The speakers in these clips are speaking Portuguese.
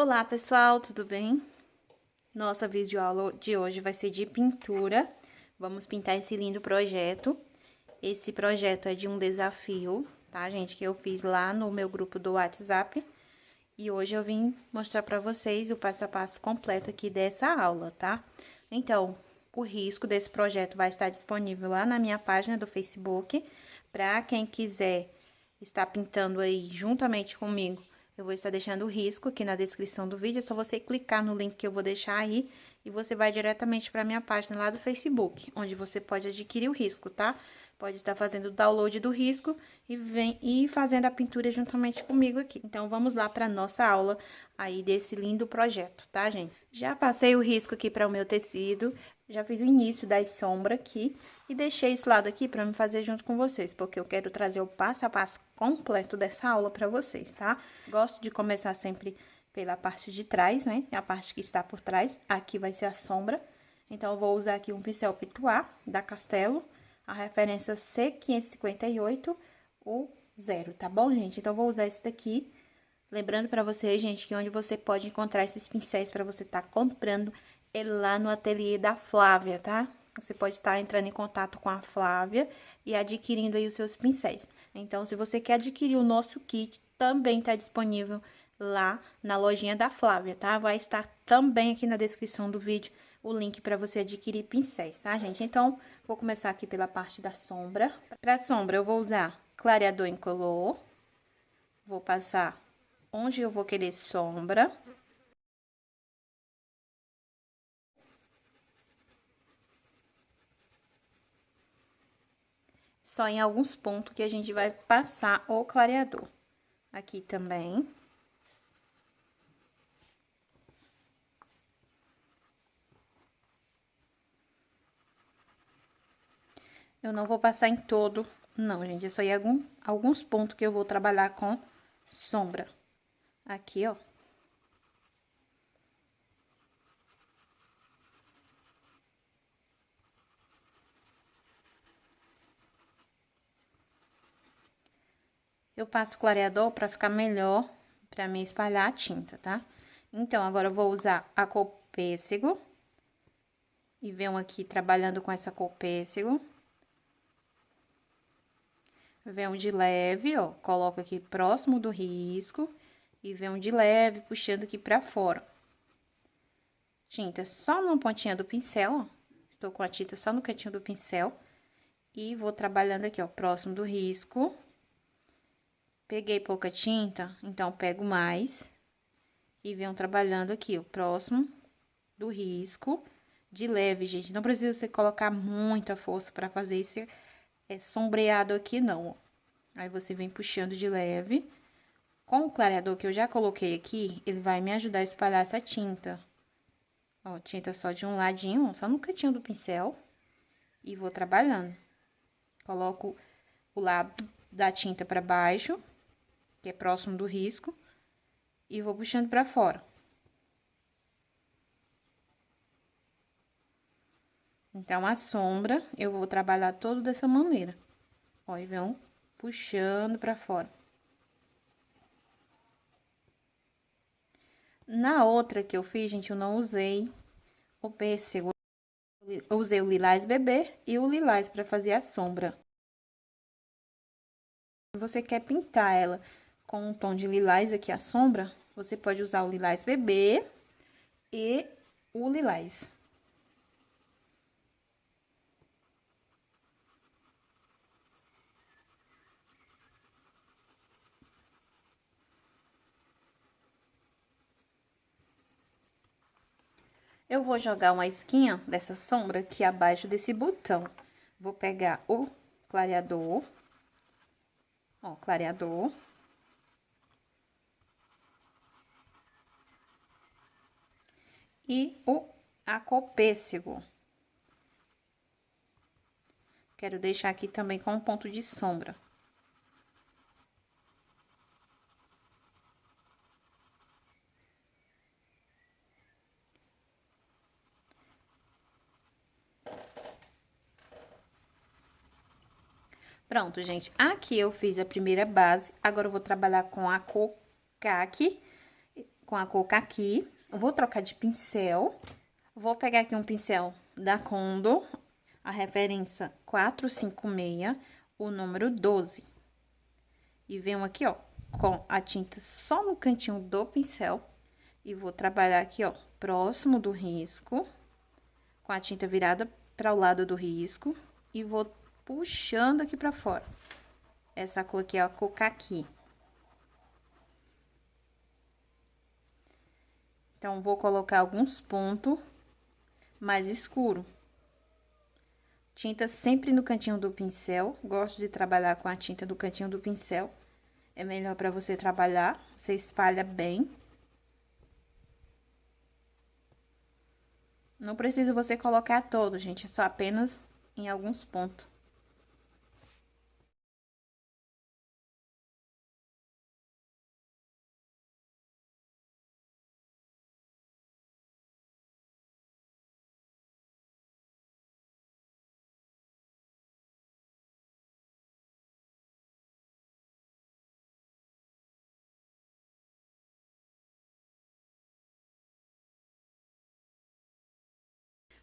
Olá pessoal, tudo bem? Nossa videoaula de hoje vai ser de pintura. Vamos pintar esse lindo projeto. Esse projeto é de um desafio, tá, gente? Que eu fiz lá no meu grupo do WhatsApp. E hoje eu vim mostrar pra vocês o passo a passo completo aqui dessa aula, tá? Então, o risco desse projeto vai estar disponível lá na minha página do Facebook. Pra quem quiser estar pintando aí juntamente comigo, eu vou estar deixando o risco aqui na descrição do vídeo. É só você clicar no link que eu vou deixar aí e você vai diretamente para minha página lá do Facebook, onde você pode adquirir o risco, tá? Pode estar fazendo o download do risco e fazendo a pintura juntamente comigo aqui. Então, vamos lá para nossa aula aí desse lindo projeto, tá, gente? Já passei o risco aqui para o meu tecido, já fiz o início das sombras aqui e deixei esse lado aqui para me fazer junto com vocês, porque eu quero trazer o passo a passo completo dessa aula para vocês, tá? Gosto de começar sempre pela parte de trás, né? A parte que está por trás. Aqui vai ser a sombra. Então, eu vou usar aqui um pincel Pituá da Castelo, a referência C558, o 0, tá bom, gente? Então, eu vou usar esse daqui. Lembrando pra vocês, gente, que onde você pode encontrar esses pincéis pra você tá comprando é lá no ateliê da Flávia, tá? Você pode estar entrando em contato com a Flávia e adquirindo aí os seus pincéis. Então, se você quer adquirir o nosso kit, também tá disponível lá na lojinha da Flávia, tá? Vai estar também aqui na descrição do vídeo o link para você adquirir pincéis, tá, gente? Então, vou começar aqui pela parte da sombra. Pra sombra, eu vou usar clareador incolor. Vou passar onde eu vou querer sombra. Só em alguns pontos que a gente vai passar o clareador. Aqui também. Eu não vou passar em todo, não, gente. É só em alguns pontos que eu vou trabalhar com sombra. Aqui, ó. Eu passo clareador pra ficar melhor, pra mim espalhar a tinta, tá? Então, agora eu vou usar a cor pêssego. E venho aqui trabalhando com essa cor pêssego. Venho de leve, ó, coloco aqui próximo do risco e venho de leve puxando aqui pra fora. Tinta só na pontinha do pincel, ó. Estou com a tinta só no cantinho do pincel e vou trabalhando aqui, ó, próximo do risco. Peguei pouca tinta, então pego mais e venho trabalhando aqui, ó, próximo do risco, de leve, gente. Não precisa você colocar muita força pra fazer esse sombreado aqui, não, ó. Aí, você vem puxando de leve. Com o clareador que eu já coloquei aqui, ele vai me ajudar a espalhar essa tinta. Ó, tinta só de um ladinho, só no cantinho do pincel. E vou trabalhando. Coloco o lado da tinta pra baixo, que é próximo do risco. E vou puxando pra fora. Então, a sombra, eu vou trabalhar todo dessa maneira. Ó, e vão puxando pra fora. Na outra que eu fiz, gente, eu não usei o pêssego. Eu usei o lilás bebê e o lilás pra fazer a sombra. Se você quer pintar ela com um tom de lilás aqui, a sombra, você pode usar o lilás bebê e o lilás. Eu vou jogar uma esquinha dessa sombra aqui abaixo desse botão. Vou pegar o clareador, ó, clareador. E a cor pêssego. Quero deixar aqui também com um ponto de sombra. Pronto, gente. Aqui eu fiz a primeira base. Agora, eu vou trabalhar com a cor caqui, com a cor caqui. Eu vou trocar de pincel. Vou pegar aqui um pincel da Condor, a referência 456, o número 12. E venho aqui, ó, com a tinta só no cantinho do pincel. E vou trabalhar aqui, ó, próximo do risco, com a tinta virada para o lado do risco. E vou puxando aqui pra fora. Essa cor aqui é a cor caqui. Então, vou colocar alguns pontos mais escuro. Tinta sempre no cantinho do pincel. Gosto de trabalhar com a tinta do cantinho do pincel. É melhor para você trabalhar. Você espalha bem. Não precisa você colocar todo, gente. É só apenas em alguns pontos.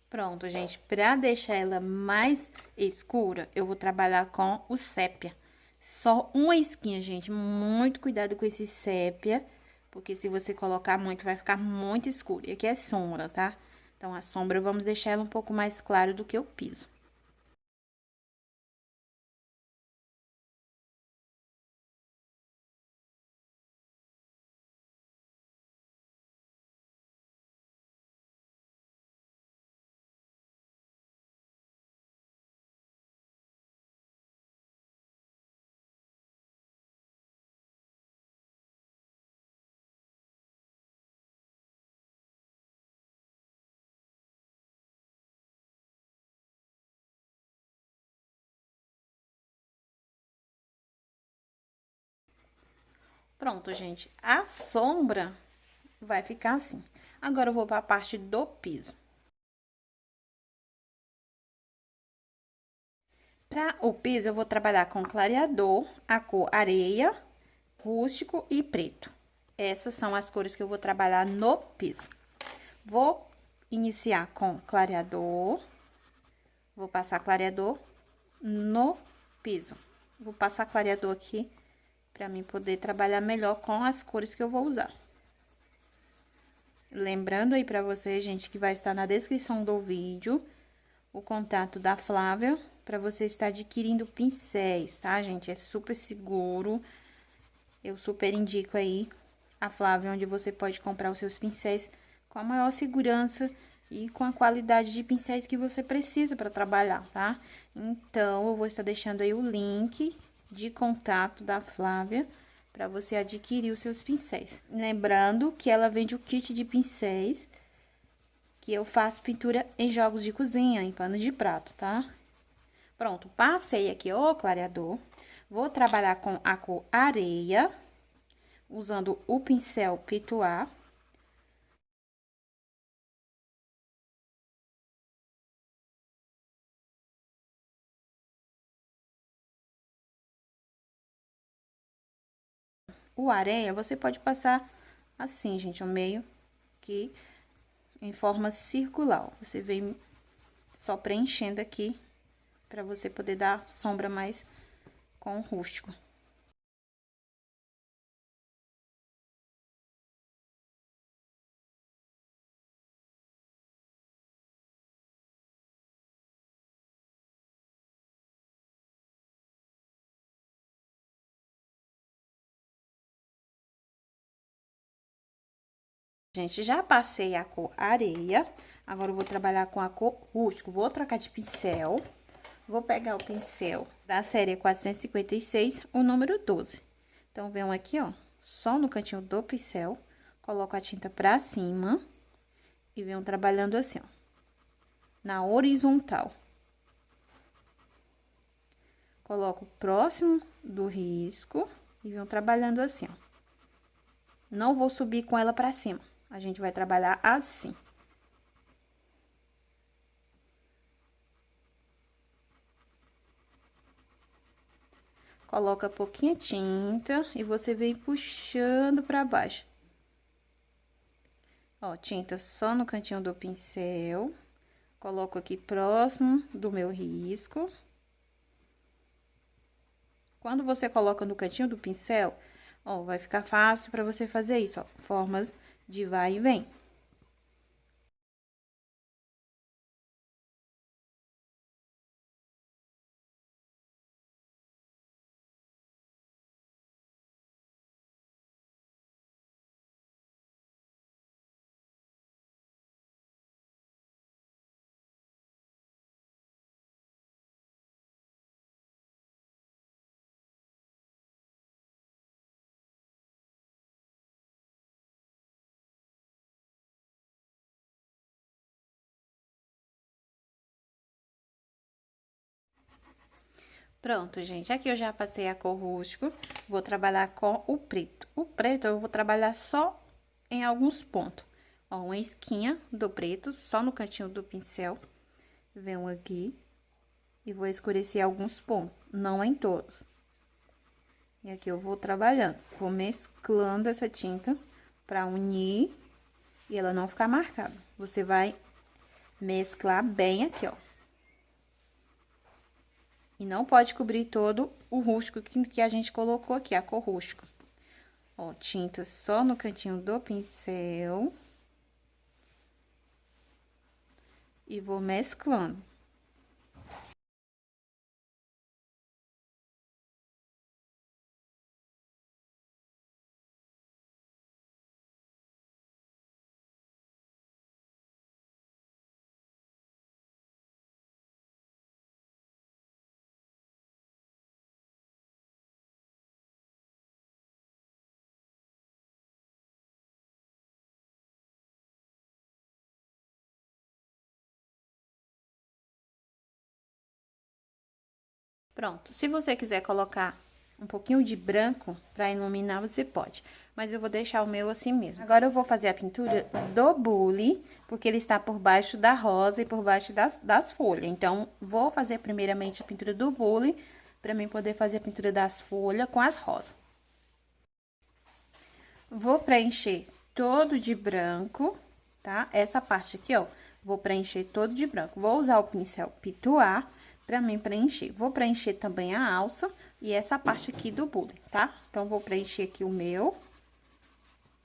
Pronto, gente. Pra deixar ela mais escura, eu vou trabalhar com o sépia. Só uma esquinha, gente. Muito cuidado com esse sépia, porque se você colocar muito, vai ficar muito escuro. E aqui é sombra, tá? Então, a sombra, vamos deixar ela um pouco mais clara do que o piso. Pronto, gente. A sombra vai ficar assim. Agora, eu vou para a parte do piso. Para o piso, eu vou trabalhar com clareador, a cor areia, rústico e preto. Essas são as cores que eu vou trabalhar no piso. Vou iniciar com clareador. Vou passar clareador no piso. Vou passar clareador aqui para mim poder trabalhar melhor com as cores que eu vou usar. Lembrando aí para vocês, gente, que vai estar na descrição do vídeo o contato da Flávia para você estar adquirindo pincéis, tá, gente? É super seguro. Eu super indico aí a Flávia, onde você pode comprar os seus pincéis com a maior segurança e com a qualidade de pincéis que você precisa para trabalhar, tá? Então, eu vou estar deixando aí o link de contato da Flávia para você adquirir os seus pincéis. Lembrando que ela vende o kit de pincéis, que eu faço pintura em jogos de cozinha, em pano de prato, tá? Pronto, passei aqui o clareador. Vou trabalhar com a cor areia, usando o pincel Pituá. O areia, você pode passar assim, gente, ao meio, aqui, em forma circular. Você vem só preenchendo aqui, pra você poder dar sombra mais com o rústico. Gente, já passei a cor areia, agora eu vou trabalhar com a cor rústico. Vou trocar de pincel, vou pegar o pincel da série 456, o número 12. Então, venho aqui, ó, só no cantinho do pincel, coloco a tinta pra cima e venho trabalhando assim, ó, na horizontal. Coloco próximo do risco e venho trabalhando assim, ó. Não vou subir com ela pra cima. A gente vai trabalhar assim. Coloca pouquinha tinta e você vem puxando pra baixo. Ó, tinta só no cantinho do pincel. Coloco aqui próximo do meu risco. Quando você coloca no cantinho do pincel, ó, vai ficar fácil pra você fazer isso, ó. Formas de vai e vem. Pronto, gente. Aqui eu já passei a cor rústico. Vou trabalhar com o preto. O preto eu vou trabalhar só em alguns pontos. Ó, uma esquinha do preto, só no cantinho do pincel. Venho aqui e vou escurecer alguns pontos, não em todos. E aqui eu vou trabalhando, vou mesclando essa tinta pra unir e ela não ficar marcada. Você vai mesclar bem aqui, ó. E não pode cobrir todo o rústico que a gente colocou aqui, a cor rústico. Ó, tinta só no cantinho do pincel. E vou mesclando. Pronto, se você quiser colocar um pouquinho de branco para iluminar, você pode. Mas eu vou deixar o meu assim mesmo. Agora eu vou fazer a pintura do bule, porque ele está por baixo da rosa e por baixo das folhas. Então, vou fazer primeiramente a pintura do bule, para mim poder fazer a pintura das folhas com as rosas. Vou preencher todo de branco, tá? Essa parte aqui, ó, vou preencher todo de branco. Vou usar o pincel pituar pra mim preencher. Vou preencher também a alça e essa parte aqui do bule, tá? Então, vou preencher aqui o meu.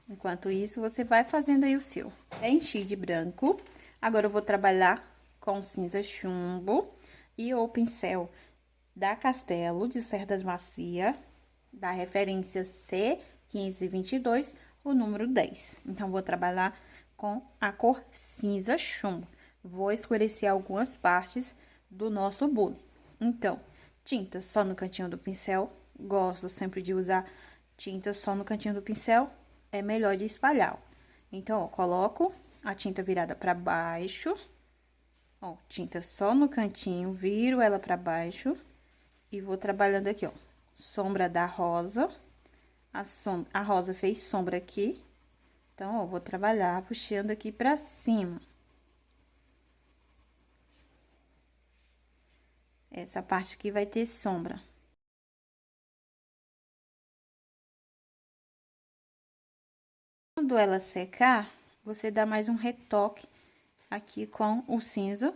Enquanto isso, você vai fazendo aí o seu. Preenchi de branco. Agora, eu vou trabalhar com cinza chumbo e o pincel da Castelo de Cerdas Macia, da referência C1522, o número 10. Então, vou trabalhar com a cor cinza chumbo. Vou escurecer algumas partes do nosso bule. Então, tinta só no cantinho do pincel. Gosto sempre de usar tinta só no cantinho do pincel. É melhor de espalhar, ó. Então, ó, coloco a tinta virada pra baixo. Ó, tinta só no cantinho, viro ela pra baixo. E vou trabalhando aqui, ó. Sombra da rosa. A rosa fez sombra aqui. Então, ó, vou trabalhar puxando aqui pra cima. Essa parte aqui vai ter sombra. Quando ela secar, você dá mais um retoque aqui com o cinza.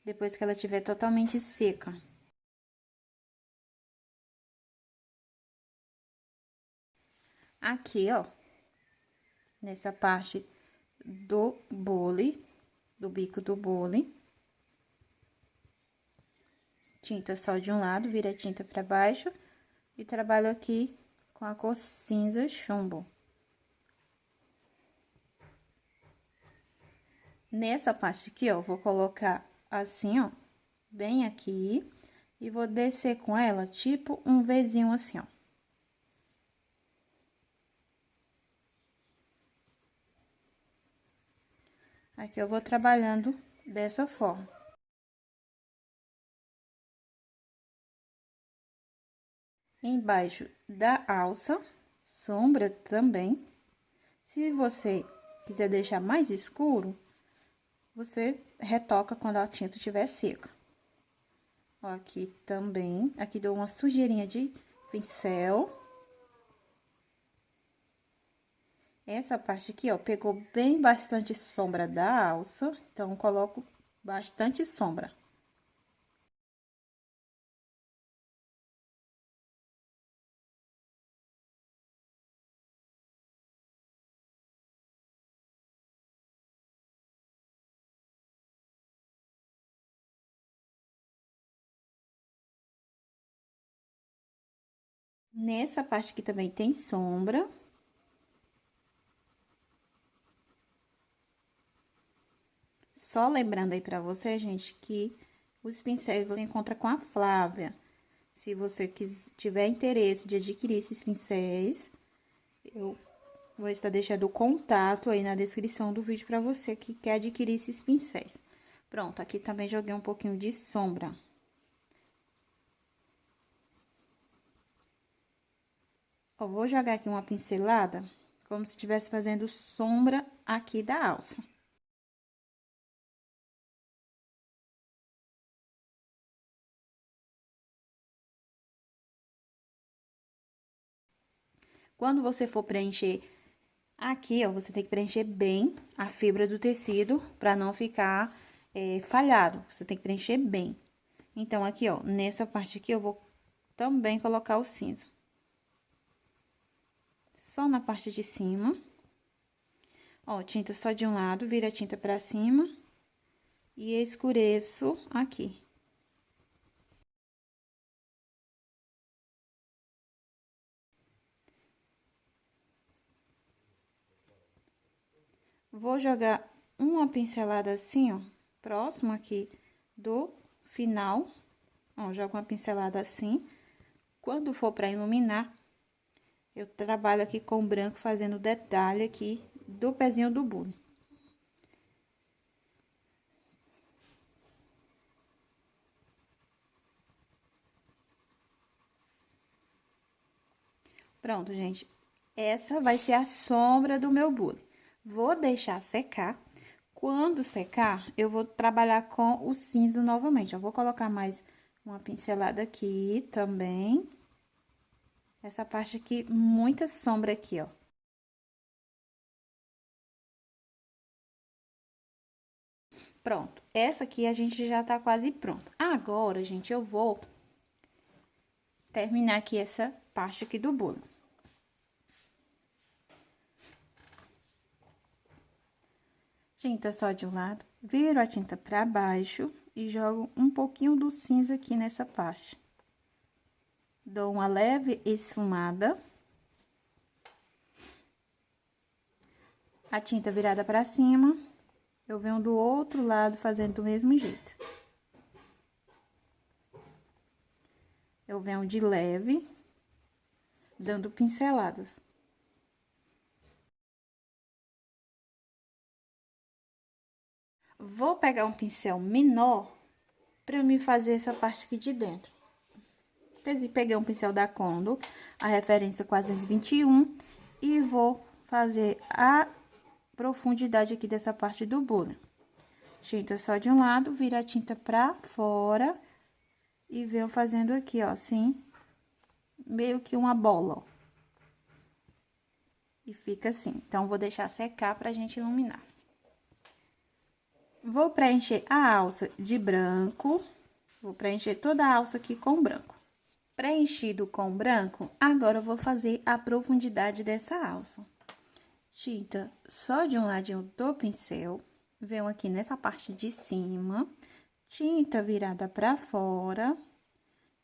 Depois que ela estiver totalmente seca. Aqui, ó, nessa parte do bule, do bico do bule. Tinta só de um lado, vira a tinta pra baixo. E trabalho aqui com a cor cinza chumbo. Nessa parte aqui, ó, vou colocar assim, ó, bem aqui. E vou descer com ela, tipo um Vzinho assim, ó. Aqui eu vou trabalhando dessa forma. Embaixo da alça, sombra também. Se você quiser deixar mais escuro, você retoca quando a tinta estiver seca. Ó, aqui também, aqui dou uma sujeirinha de pincel. Essa parte aqui, ó, pegou bem bastante sombra da alça, então, coloco bastante sombra. Nessa parte aqui também tem sombra. Só lembrando aí pra você, gente, que os pincéis você encontra com a Flávia. Se você tiver interesse de adquirir esses pincéis, eu vou estar deixando o contato aí na descrição do vídeo pra você que quer adquirir esses pincéis. Pronto, aqui também joguei um pouquinho de sombra. Ó, vou jogar aqui uma pincelada, como se estivesse fazendo sombra aqui da alça. Quando você for preencher aqui, ó, você tem que preencher bem a fibra do tecido para não ficar falhado. Você tem que preencher bem. Então, aqui, ó, nessa parte aqui eu vou também colocar o cinza. Só na parte de cima. Ó, tinta só de um lado, vira a tinta pra cima. E escureço aqui. Vou jogar uma pincelada assim, ó, próximo aqui do final. Ó, jogo uma pincelada assim. Quando for pra iluminar, eu trabalho aqui com branco, fazendo detalhe aqui do pezinho do bule. Pronto, gente. Essa vai ser a sombra do meu bule. Vou deixar secar. Quando secar, eu vou trabalhar com o cinza novamente. Eu vou colocar mais uma pincelada aqui também. Essa parte aqui, muita sombra aqui, ó. Pronto. Essa aqui a gente já tá quase pronto. Agora, gente, eu vou terminar aqui essa parte aqui do bule. Tinta só de um lado, viro a tinta pra baixo e jogo um pouquinho do cinza aqui nessa parte. Dou uma leve esfumada. A tinta virada pra cima, eu venho do outro lado fazendo do mesmo jeito. Eu venho de leve, dando pinceladas. Vou pegar um pincel menor pra eu me fazer essa parte aqui de dentro. Peguei um pincel da Condo, a referência 421, e vou fazer a profundidade aqui dessa parte do bule. Tinta só de um lado, vira a tinta pra fora e venho fazendo aqui, ó, assim, meio que uma bola, ó. E fica assim. Então, vou deixar secar pra gente iluminar. Vou preencher a alça de branco. Vou preencher toda a alça aqui com branco. Preenchido com branco, agora eu vou fazer a profundidade dessa alça. Tinta só de um ladinho do pincel, venho aqui nessa parte de cima, tinta virada pra fora,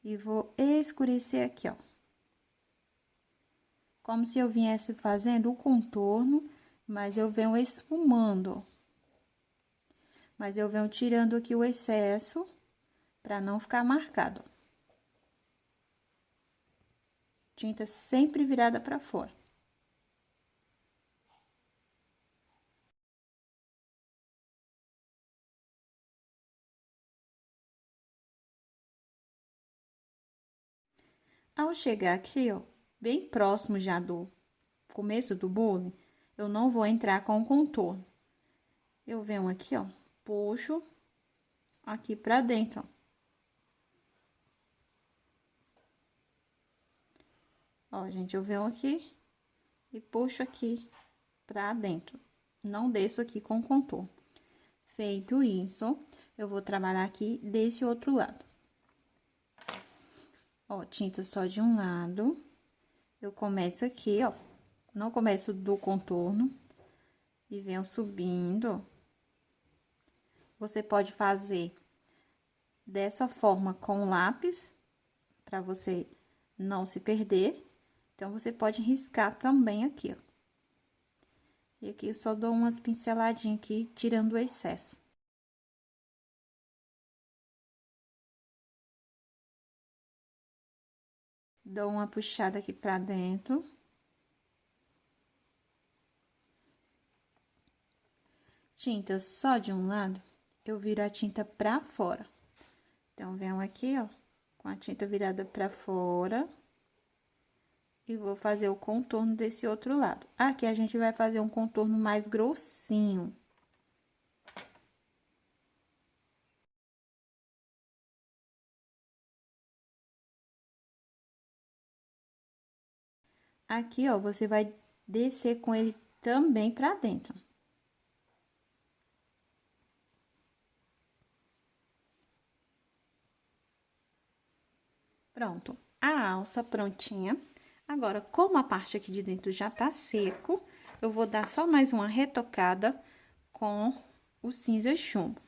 e vou escurecer aqui, ó. Como se eu viesse fazendo o contorno, mas eu venho esfumando. Mas eu venho tirando aqui o excesso, pra não ficar marcado. Tinta sempre virada pra fora. Ao chegar aqui, ó, bem próximo já do começo do bule, eu não vou entrar com o contorno. Eu venho aqui, ó, puxo aqui pra dentro, ó. Ó, gente, eu venho aqui e puxo aqui pra dentro. Não desço aqui com contorno. Feito isso, eu vou trabalhar aqui desse outro lado. Ó, tinta só de um lado. Eu começo aqui, ó. Não começo do contorno. E venho subindo. Você pode fazer dessa forma com lápis, pra você não se perder. Então, você pode riscar também aqui, ó. E aqui eu só dou umas pinceladinhas aqui, tirando o excesso. Dou uma puxada aqui pra dentro. Tinta só de um lado, eu viro a tinta pra fora. Então, venho aqui, ó, com a tinta virada pra fora. E vou fazer o contorno desse outro lado. Aqui, a gente vai fazer um contorno mais grossinho. Aqui, ó, você vai descer com ele também pra dentro. Pronto, a alça prontinha. Agora, como a parte aqui de dentro já tá seco, eu vou dar só mais uma retocada com o cinza chumbo.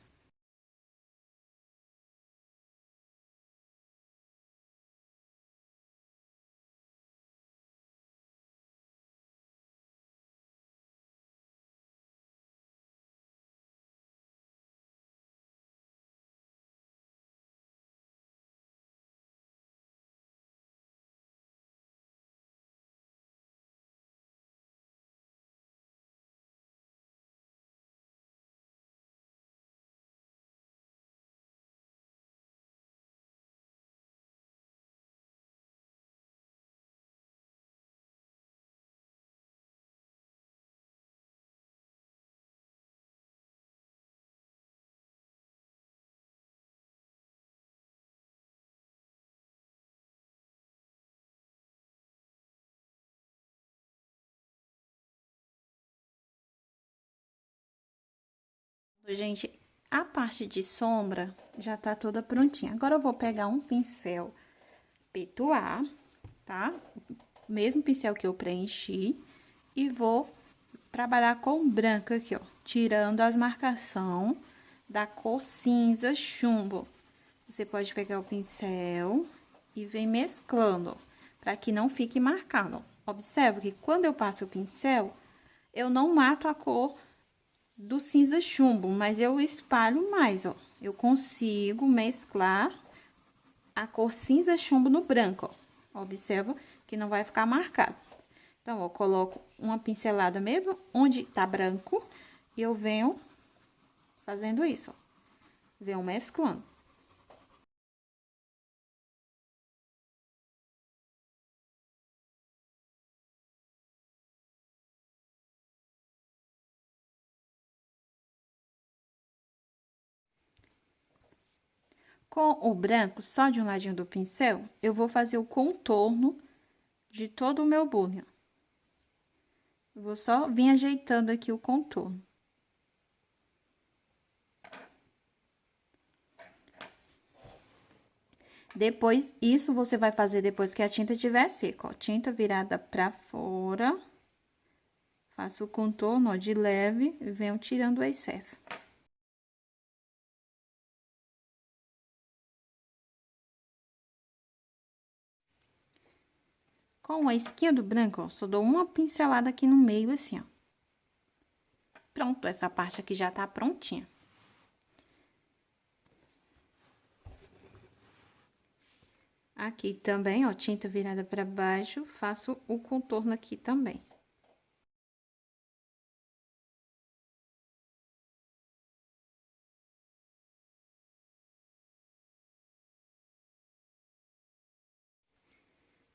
Gente, a parte de sombra já tá toda prontinha. Agora, eu vou pegar um pincel P2A, tá? Mesmo pincel que eu preenchi. E vou trabalhar com branco aqui, ó. Tirando as marcações da cor cinza chumbo. Você pode pegar o pincel e vem mesclando, para que não fique marcado. Observe que quando eu passo o pincel, eu não mato a cor do cinza chumbo, mas eu espalho mais, ó. Eu consigo mesclar a cor cinza chumbo no branco, ó. Observa que não vai ficar marcado. Então, eu coloco uma pincelada mesmo onde tá branco e eu venho fazendo isso, ó. Venho mesclando. Com o branco, só de um ladinho do pincel, eu vou fazer o contorno de todo o meu bule. Eu vou só vir ajeitando aqui o contorno. Depois, isso você vai fazer depois que a tinta estiver seca, ó. Tinta virada pra fora. Faço o contorno, ó, de leve e venho tirando o excesso. Com a esquinha do branco, ó, só dou uma pincelada aqui no meio, assim, ó. Pronto, essa parte aqui já tá prontinha. Aqui também, ó, tinta virada pra baixo, faço o contorno aqui também.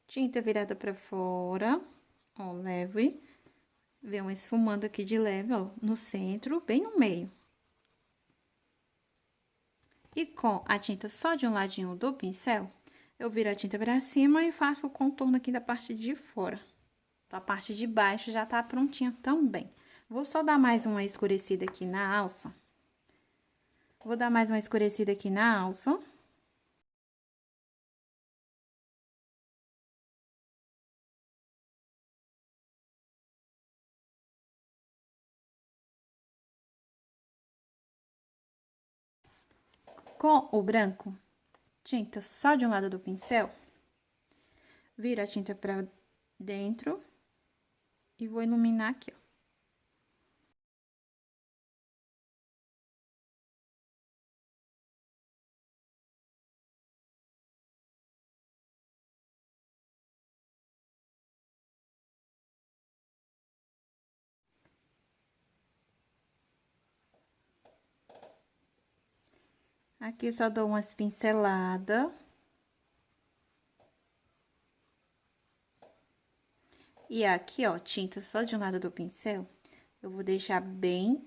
Tinta virada pra fora, ó, leve. Venho esfumando aqui de leve, ó, no centro, bem no meio. E com a tinta só de um ladinho do pincel, eu viro a tinta pra cima e faço o contorno aqui da parte de fora. A parte de baixo já tá prontinha também. Vou só dar mais uma escurecida aqui na alça. Vou dar mais uma escurecida aqui na alça. Com o branco, tinta só de um lado do pincel, viro a tinta pra dentro e vou iluminar aqui, ó. Aqui eu só dou umas pinceladas. E aqui, ó, tinta só de um lado do pincel, eu vou deixar bem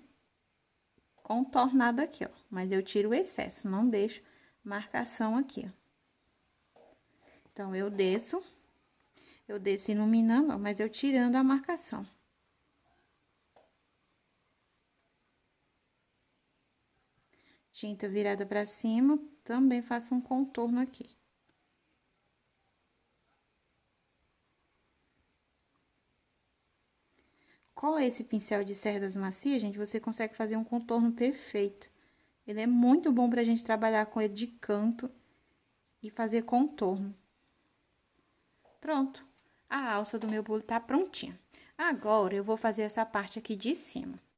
contornado aqui, ó. Mas eu tiro o excesso, não deixo marcação aqui, ó. Então, eu desço iluminando, ó, mas eu tirando a marcação. Tinta virada pra cima, também faço um contorno aqui. Com esse pincel de cerdas macias, gente, você consegue fazer um contorno perfeito. Ele é muito bom pra gente trabalhar com ele de canto e fazer contorno. Pronto. A alça do meu bolo tá prontinha. Agora, eu vou fazer essa parte aqui de cima.